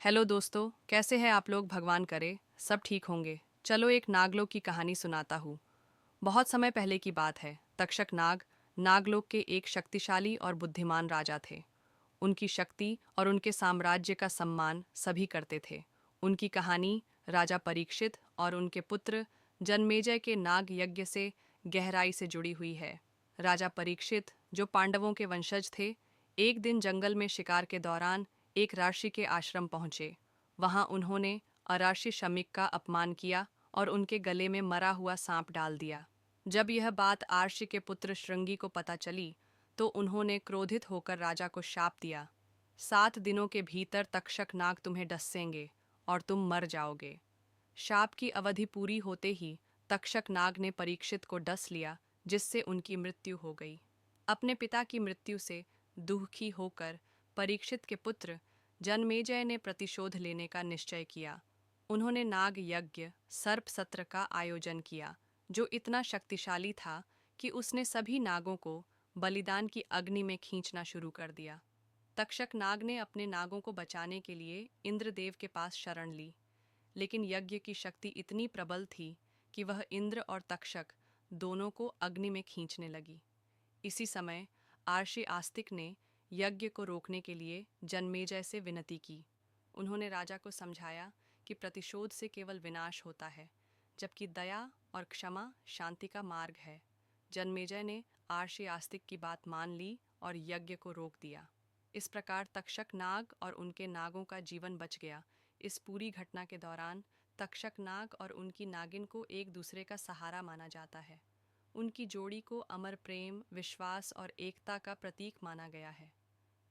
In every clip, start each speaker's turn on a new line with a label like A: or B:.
A: Hello दोस्तों, कैसे हैं आप लोग? भगवान करे सब ठीक होंगे। चलो एक नागलोक की कहानी सुनाता हूँ। बहुत समय पहले की बात है। तक्षक नाग नागलोक के एक शक्तिशाली और बुद्धिमान राजा थे। उनकी शक्ति और उनके साम्राज्य का सम्मान सभी करते थे। उनकी कहानी राजा परीक्षित और उनके पुत्र जन्मेजय के नाग यज्ञ से गहराई से जुड़ी हुई है। राजा परीक्षित, जो पांडवों के वंशज थे, एक दिन जंगल में शिकार के दौरान एक राशि के आश्रम पहुंचे। वहां उन्होंने अराशी शमिक का अपमान किया और उनके गले में मरा हुआ सांप डाल दिया। जब यह बात आर्षि के पुत्र श्रृंगी को पता चली, तो उन्होंने क्रोधित होकर राजा को शाप दिया, 7 दिनों के भीतर तक्षक नाग तुम्हें डसेंगे और तुम मर जाओगे। शाप की अवधि पूरी होते ही तक्षक नाग ने परीक्षित को डस लिया, जिससे उनकी मृत्यु हो गई। अपने पिता की मृत्यु से दुखी होकर परीक्षित के पुत्र जन्मेजय ने प्रतिशोध लेने का निश्चय किया। उन्होंने नाग यज्ञ सर्प सत्र का आयोजन किया, जो इतना शक्तिशाली था कि उसने सभी नागों को बलिदान की अग्नि में खींचना शुरू कर दिया। तक्षक नाग ने अपने नागों को बचाने के लिए इंद्रदेव के पास शरण ली, लेकिन यज्ञ की शक्ति इतनी प्रबल थी कि वह इंद्र और तक्षक दोनों को अग्नि में खींचने लगी। इसी समय आर्षि आस्तिक ने यज्ञ को रोकने के लिए जन्मेजय से विनती की। उन्होंने राजा को समझाया कि प्रतिशोध से केवल विनाश होता है, जबकि दया और क्षमा शांति का मार्ग है। जन्मेजय ने आर्षि आस्तिक की बात मान ली और यज्ञ को रोक दिया। इस प्रकार तक्षक नाग और उनके नागों का जीवन बच गया। इस पूरी घटना के दौरान तक्षक नाग और उनकी नागिन को एक दूसरे का सहारा माना जाता है। उनकी जोड़ी को अमर प्रेम, विश्वास और एकता का प्रतीक माना गया है।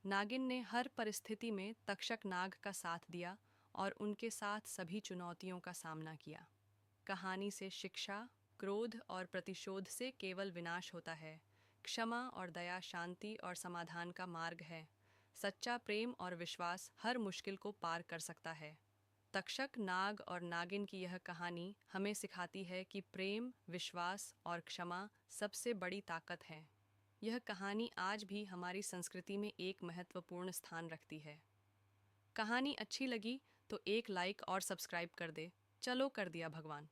A: नागिन ने हर परिस्थिति में तक्षक नाग का साथ दिया और उनके साथ सभी चुनौतियों का सामना किया। कहानी से शिक्षा: क्रोध और प्रतिशोध से केवल विनाश होता है। क्षमा और दया शांति और समाधान का मार्ग है। सच्चा प्रेम और विश्वास हर मुश्किल को पार कर सकता है। तक्षक नाग और नागिन की यह कहानी हमें सिखाती है कि प्रेम, विश्वास और क्षमा सबसे बड़ी ताकत है। यह कहानी आज भी हमारी संस्कृति में एक महत्वपूर्ण स्थान रखती है। कहानी अच्छी लगी तो एक लाइक और सब्सक्राइब कर दे। चलो कर दिया। भगवान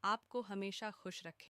A: आपको हमेशा खुश रखे।